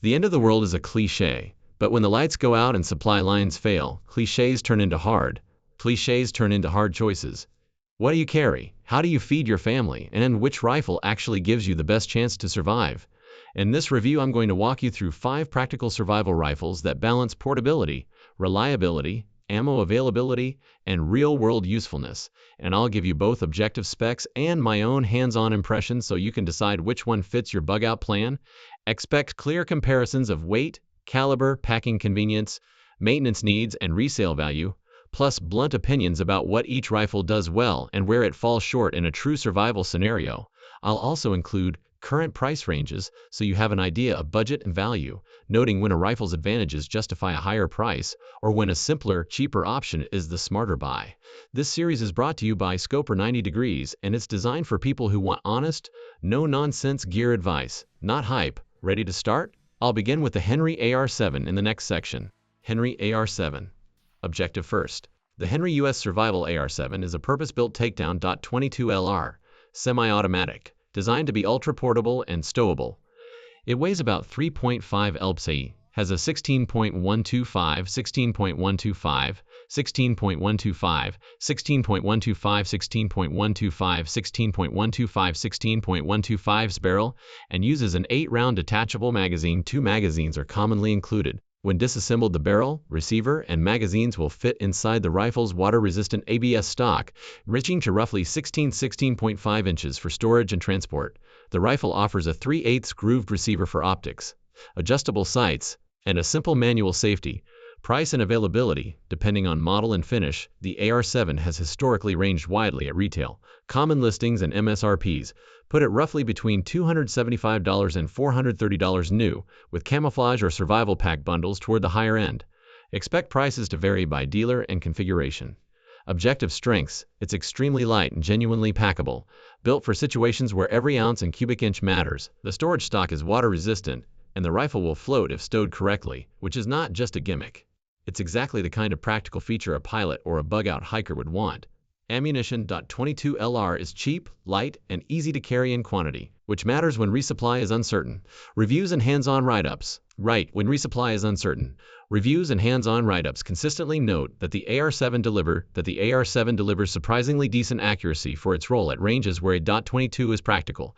The end of the world is a cliche, but when the lights go out and supply lines fail, cliches turn into hard choices. What do you carry? How do you feed your family? And which rifle actually gives you the best chance to survive? In this review, I'm going to walk you through 5 practical survival rifles that balance portability, reliability, ammo availability, and real-world usefulness, and I'll give you both objective specs and my own hands-on impressions so you can decide which one fits your bug-out plan. Expect clear comparisons of weight, caliber, packing convenience, maintenance needs, and resale value, plus blunt opinions about what each rifle does well and where it falls short in a true survival scenario. I'll also include current price ranges so you have an idea of budget and value, noting when a rifle's advantages justify a higher price or when a simpler, cheaper option is the smarter buy. This series is brought to you by Scoper 90 Degrees, and it's designed for people who want honest, no-nonsense gear advice, not hype. Ready to start? I'll begin with the Henry AR-7 in the next section. Henry AR-7. Objective first. The Henry US Survival AR-7 is a purpose-built takedown .22 LR, semi-automatic, designed to be ultra-portable and stowable. It weighs about 3.5 lbs, has a 16.125, 16.125, 16.125, 16.125, 16.125, 16.125, 16.125 barrel, and uses an 8-round detachable magazine. 2 magazines are commonly included. When disassembled, the barrel, receiver, and magazines will fit inside the rifle's water-resistant ABS stock, reaching to roughly 16.5 inches for storage and transport. The rifle offers a 3/8 grooved receiver for optics, adjustable sights, and a simple manual safety. Price and availability, depending on model and finish, the AR-7 has historically ranged widely at retail. Common listings and MSRPs put it roughly between $275 and $430 new, with camouflage or survival pack bundles toward the higher end. Expect prices to vary by dealer and configuration. Objective strengths: it's extremely light and genuinely packable, built for situations where every ounce and cubic inch matters. The storage stock is water resistant, and the rifle will float if stowed correctly, which is not just a gimmick. It's exactly the kind of practical feature a pilot or a bug-out hiker would want. Ammunition. .22 LR is cheap, light, and easy to carry in quantity, which matters when resupply is uncertain. Reviews and hands-on write-ups. When resupply is uncertain. Reviews and hands-on write-ups consistently note that the AR-7 delivers surprisingly decent accuracy for its role at ranges where a .22 is practical.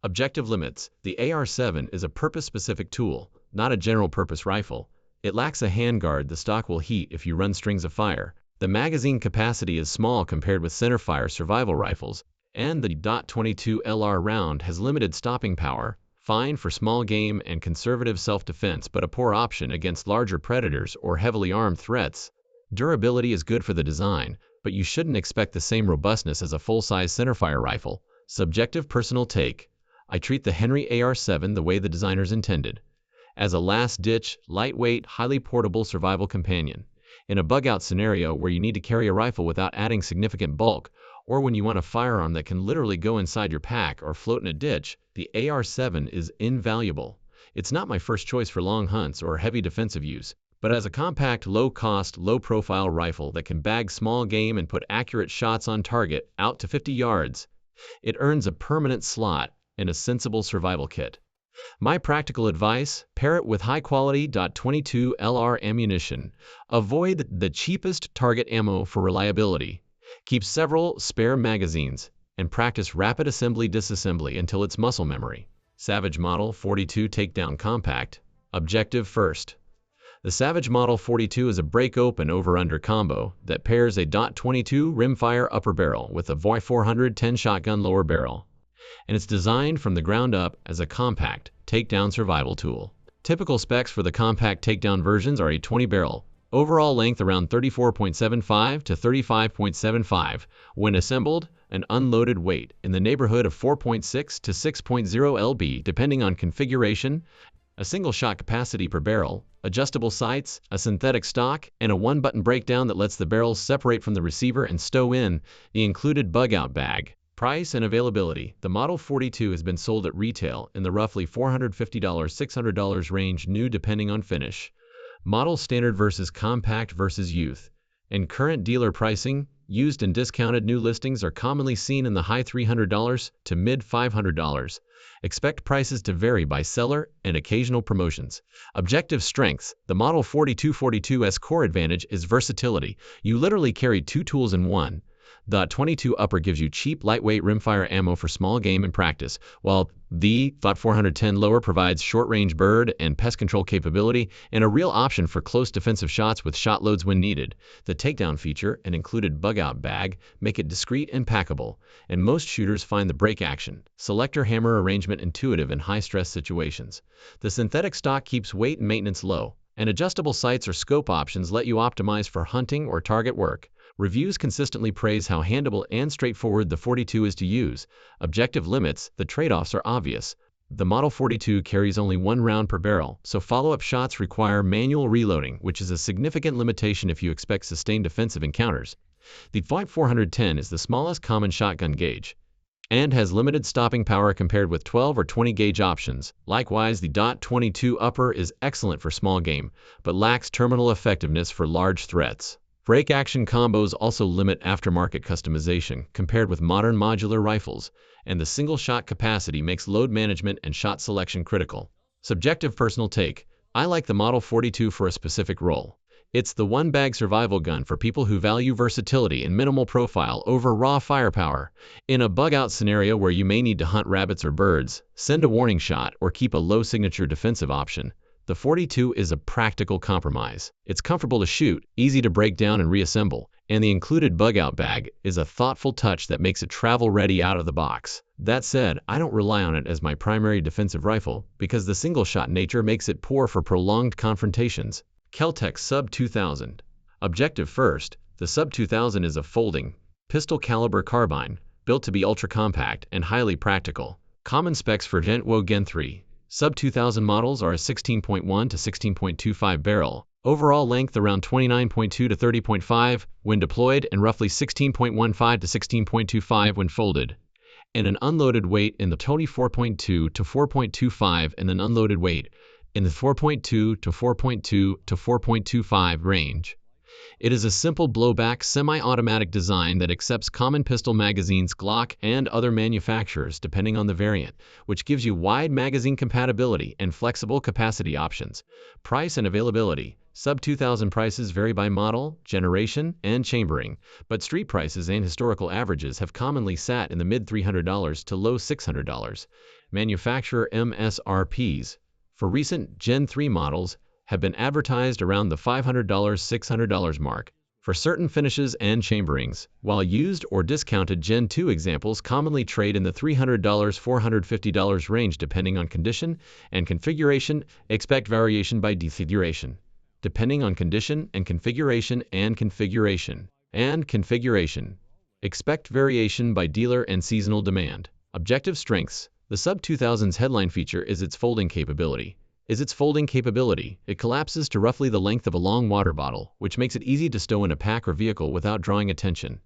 Objective limits. The AR-7 is a purpose-specific tool, not a general-purpose rifle. It lacks a handguard. The stock will heat if you run strings of fire. The magazine capacity is small compared with centerfire survival rifles, and the .22 LR round has limited stopping power, fine for small game and conservative self-defense but a poor option against larger predators or heavily armed threats. Durability is good for the design, but you shouldn't expect the same robustness as a full-size centerfire rifle. Subjective personal take. I treat the Henry AR-7 the way the designers intended, as a last-ditch, lightweight, highly portable survival companion. In a bug-out scenario where you need to carry a rifle without adding significant bulk, or when you want a firearm that can literally go inside your pack or float in a ditch, the AR-7 is invaluable. It's not my first choice for long hunts or heavy defensive use, but as a compact, low-cost, low-profile rifle that can bag small game and put accurate shots on target out to 50 yards, it earns a permanent slot in a sensible survival kit. My practical advice: pair it with high-quality .22 LR ammunition. Avoid the cheapest target ammo for reliability. Keep several spare magazines, and practice rapid assembly-disassembly until it's muscle memory. Savage Model 42 Takedown Compact. Objective first. The Savage Model 42 is a break-open over-under combo that pairs a .22 rimfire upper barrel with a Voy 410 shotgun lower barrel, and it's designed from the ground up as a compact takedown survival tool. Typical specs for the compact takedown versions are a 20-barrel, overall length around 34.75 to 35.75, when assembled, an unloaded weight in the neighborhood of 4.6 to 6.0 lb depending on configuration, a single shot capacity per barrel, adjustable sights, a synthetic stock, and a one-button breakdown that lets the barrels separate from the receiver and stow in the included bug-out bag. Price and availability. The Model 42 has been sold at retail in the roughly $450–$600 range new depending on finish. Model standard versus compact versus youth. And current dealer pricing, Used and discounted new listings are commonly seen in the high $300 to mid $500. Expect prices to vary by seller and occasional promotions. Objective strengths. The Model 4242's core advantage is versatility. You literally carry two tools in one. The .22 upper gives you cheap, lightweight rimfire ammo for small game and practice, while the .410 lower provides short-range bird and pest control capability and a real option for close defensive shots with shot loads when needed. The takedown feature and included bug-out bag make it discreet and packable, and most shooters find the break action selector hammer arrangement intuitive in high-stress situations. The synthetic stock keeps weight and maintenance low, and adjustable sights or scope options let you optimize for hunting or target work. Reviews consistently praise how handleable and straightforward the 42 is to use. Objective limits. The trade-offs are obvious. The Model 42 carries only one round per barrel, so follow-up shots require manual reloading, which is a significant limitation if you expect sustained defensive encounters. The .410 is the smallest common shotgun gauge and has limited stopping power compared with 12 or 20 gauge options. Likewise, the .22 upper is excellent for small game, but lacks terminal effectiveness for large threats. Break action combos also limit aftermarket customization compared with modern modular rifles, and the single shot capacity makes load management and shot selection critical. Subjective personal take. I like the Model 42 for a specific role. It's the one-bag survival gun for people who value versatility and minimal profile over raw firepower. In a bug-out scenario where you may need to hunt rabbits or birds, send a warning shot, or keep a low-signature defensive option, the 42 is a practical compromise. It's comfortable to shoot, easy to break down and reassemble, and the included bug-out bag is a thoughtful touch that makes it travel-ready out of the box. That said, I don't rely on it as my primary defensive rifle because the single-shot nature makes it poor for prolonged confrontations. Kel-Tec Sub-2000. Objective first. The Sub-2000 is a folding, pistol-caliber carbine, built to be ultra-compact and highly practical. Common specs for Gen 2 Gen 3. Sub-2000 models are a 16.1 to 16.25 barrel, overall length around 29.2 to 30.5 when deployed and roughly 16.15 to 16.25 when folded, and an unloaded weight in the 24.2 to 4.25 and an unloaded weight in the 4.2 to 4.2 to 4.25 range. It is a simple blowback semi-automatic design that accepts common pistol magazines, Glock, and other manufacturers depending on the variant, which gives you wide magazine compatibility and flexible capacity options. Price and availability. Sub-2000 prices vary by model, generation, and chambering, but street prices and historical averages have commonly sat in the mid-$300 to low $600. Manufacturer MSRPs for recent Gen 3 models have been advertised around the $500–$600 mark for certain finishes and chamberings, while used or discounted Gen 2 examples commonly trade in the $300–$450 range depending on condition and configuration. Expect variation by configuration. Depending on condition and configuration and configuration. Expect variation by dealer and seasonal demand. Objective strengths. The Sub-2000's headline feature is its folding capability. It collapses to roughly the length of a long water bottle, which makes it easy to stow in a pack or vehicle without drawing attention.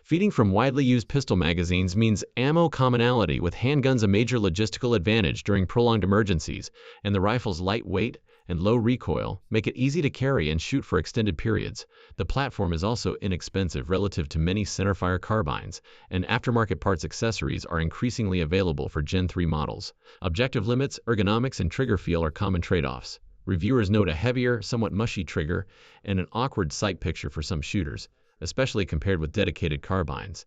Feeding from widely used pistol magazines means ammo commonality with handguns a major logistical advantage during prolonged emergencies, and the rifle's light weight and low recoil make it easy to carry and shoot for extended periods. The platform is also inexpensive relative to many centerfire carbines, and aftermarket parts accessories are increasingly available for Gen 3 models. Objective limits, ergonomics, and trigger feel are common trade-offs. Reviewers note a heavier, somewhat mushy trigger and an awkward sight picture for some shooters, especially compared with dedicated carbines.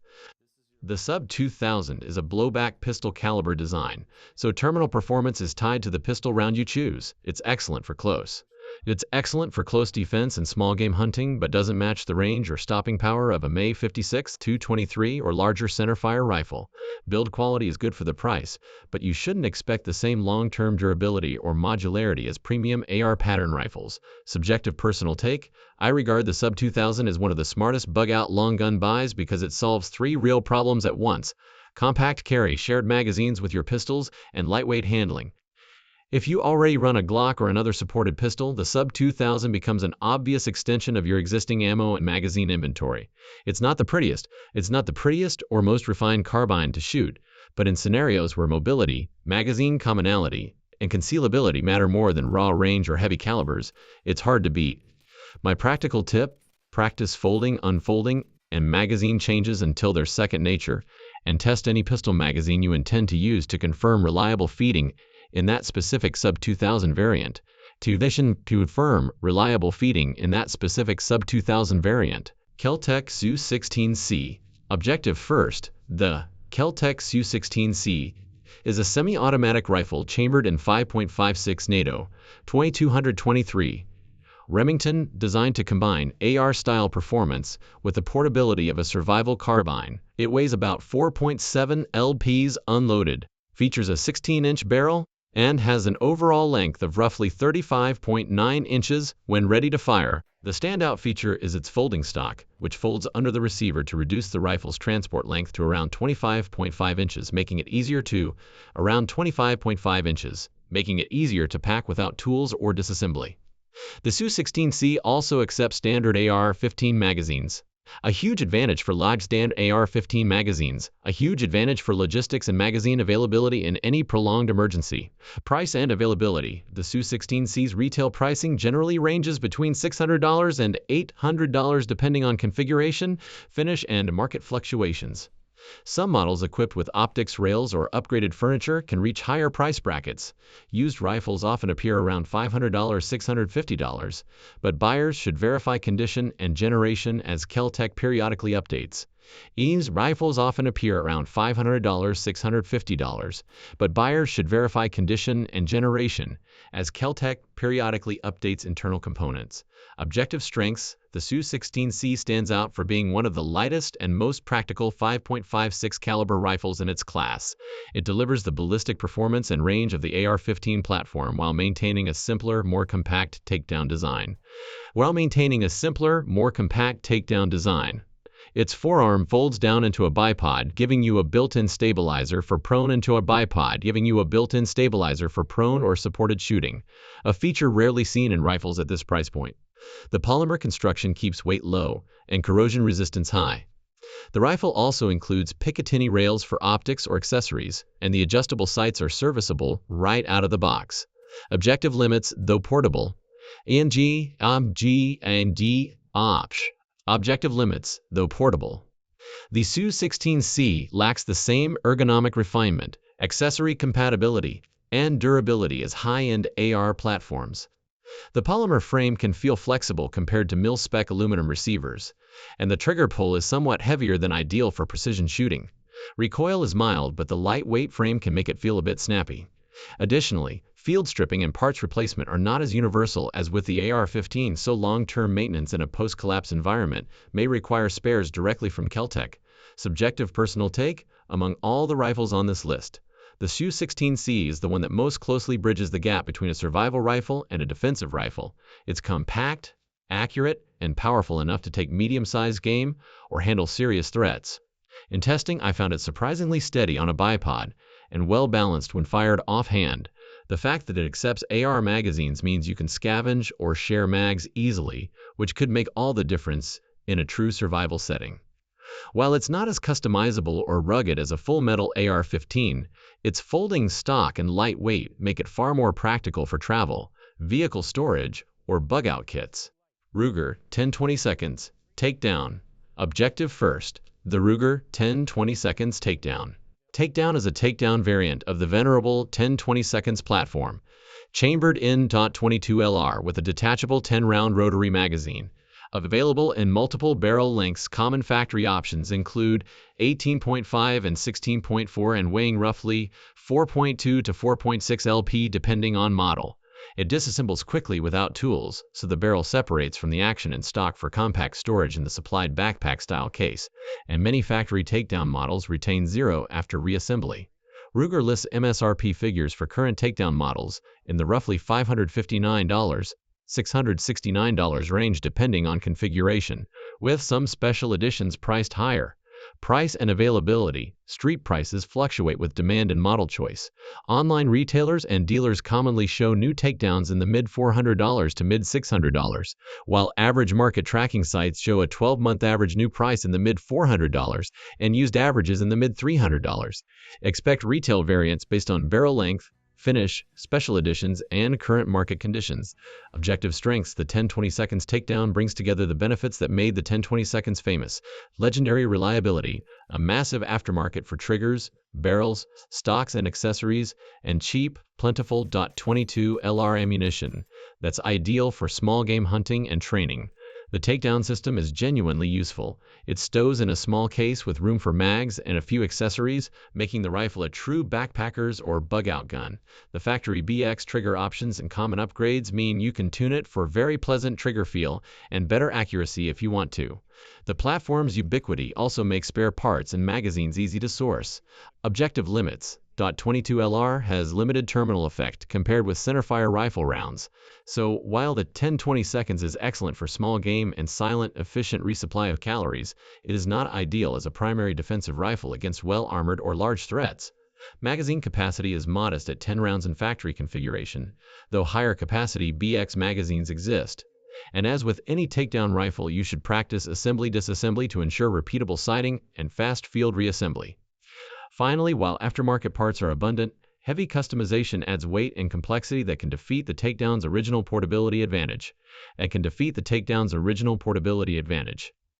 The Sub-2000 is a blowback pistol caliber design, so terminal performance is tied to the pistol round you choose. It's excellent for close defense and small game hunting, but doesn't match the range or stopping power of a May 56, 223 or larger centerfire rifle. Build quality is good for the price, but you shouldn't expect the same long-term durability or modularity as premium AR pattern rifles. Subjective personal take. I regard the Sub-2000 as one of the smartest bug-out long gun buys because it solves three real problems at once: compact carry, shared magazines with your pistols, and lightweight handling. If you already run a Glock or another supported pistol, the Sub-2000 becomes an obvious extension of your existing ammo and magazine inventory. It's not the prettiest or most refined carbine to shoot, but in scenarios where mobility, magazine commonality, and concealability matter more than raw range or heavy calibers, it's hard to beat. My practical tip: practice folding, unfolding, and magazine changes until they're second nature, and test any pistol magazine you intend to use to confirm reliable feeding in that specific Sub-2000 variant. To confirm reliable feeding in that specific Sub-2000 variant. Kel-Tec SU-16C. Objective first. The Kel-Tec SU-16C is a semi-automatic rifle chambered in 5.56 NATO 2223 Remington, designed to combine AR-style performance with the portability of a survival carbine. It weighs about 4.7 lbs unloaded, features a 16-inch barrel, and has an overall length of roughly 35.9 inches when ready to fire. The standout feature is its folding stock, which folds under the receiver to reduce the rifle's transport length to around 25.5 inches, making it easier to pack without tools or disassembly. The SU-16C also accepts standard AR-15 magazines, a huge advantage for large-stand AR-15 magazines, a huge advantage for logistics and magazine availability in any prolonged emergency. Price and availability. The SU-16C's retail pricing generally ranges between $600 and $800 depending on configuration, finish, and market fluctuations. Some models equipped with optics rails or upgraded furniture can reach higher price brackets. Used rifles often appear around $500 to $650, but buyers should verify condition and generation as Kel-Tec periodically updates. Used rifles often appear around $500 to $650, but buyers should verify condition and generation as Kel-Tec periodically updates internal components. Objective strengths. The SU-16C stands out for being one of the lightest and most practical 5.56 caliber rifles in its class. It delivers the ballistic performance and range of the AR-15 platform while maintaining a simpler, more compact takedown design. Its forearm folds down into a bipod, giving you a built-in stabilizer for prone or supported shooting, a feature rarely seen in rifles at this price point. The polymer construction keeps weight low and corrosion resistance high. The rifle also includes Picatinny rails for optics or accessories, and the adjustable sights are serviceable right out of the box. Objective limits, though portable. Objective limits, though portable. The SU-16C lacks the same ergonomic refinement, accessory compatibility, and durability as high-end AR platforms. The polymer frame can feel flexible compared to mil-spec aluminum receivers, and the trigger pull is somewhat heavier than ideal for precision shooting. Recoil is mild, but the lightweight frame can make it feel a bit snappy. Additionally, field stripping and parts replacement are not as universal as with the AR-15, so long-term maintenance in a post-collapse environment may require spares directly from Kel-Tec. Subjective personal take. Among all the rifles on this list, the SU-16C is the one that most closely bridges the gap between a survival rifle and a defensive rifle. It's compact, accurate, and powerful enough to take medium-sized game or handle serious threats. In testing, I found it surprisingly steady on a bipod and well-balanced when fired offhand. The fact that it accepts AR magazines means you can scavenge or share mags easily, which could make all the difference in a true survival setting. While it's not as customizable or rugged as a full-metal AR-15, its folding stock and light weight make it far more practical for travel, vehicle storage, or bug-out kits. Ruger 10-20 seconds takedown. Objective first. The Ruger 10-20 seconds takedown. Takedown is a takedown variant of the venerable 10-20 seconds platform, chambered in .22 LR with a detachable 10-round rotary magazine. Available in multiple barrel lengths. Common factory options include 18.5 and 16.4 and weighing roughly 4.2 to 4.6 lp depending on model. It disassembles quickly without tools, so the barrel separates from the action in stock for compact storage in the supplied backpack-style case, and many factory takedown models retain zero after reassembly. Ruger lists MSRP figures for current takedown models in the roughly $559 $669 range depending on configuration, with some special editions priced higher. Price and availability. Street prices fluctuate with demand and model choice. Online retailers and dealers commonly show new takedowns in the mid-$400 to mid-$600, while average market tracking sites show a 12-month average new price in the mid-$400 and used averages in the mid-$300. Expect retail variance based on barrel length, finish, special editions, and current market conditions. Objective strengths: the 10-20 seconds takedown brings together the benefits that made the 10-20 seconds famous. Legendary reliability, a massive aftermarket for triggers, barrels, stocks and accessories, and cheap, plentiful .22 LR ammunition that's ideal for small game hunting and training. The takedown system is genuinely useful. It stows in a small case with room for mags and a few accessories, making the rifle a true backpacker's or bug-out gun. The factory BX trigger options and common upgrades mean you can tune it for very pleasant trigger feel and better accuracy if you want to. The platform's ubiquity also makes spare parts and magazines easy to source. Objective limits: .22 LR has limited terminal effect compared with centerfire rifle rounds. So, while the 10-20 seconds is excellent for small game and silent, efficient resupply of calories, it is not ideal as a primary defensive rifle against well-armored or large threats. Magazine capacity is modest at 10 rounds in factory configuration, though higher capacity BX magazines exist. And as with any takedown rifle, you should practice assembly-disassembly to ensure repeatable sighting and fast field reassembly. Finally, while aftermarket parts are abundant, heavy customization adds weight and complexity that can defeat the takedown's original portability advantage.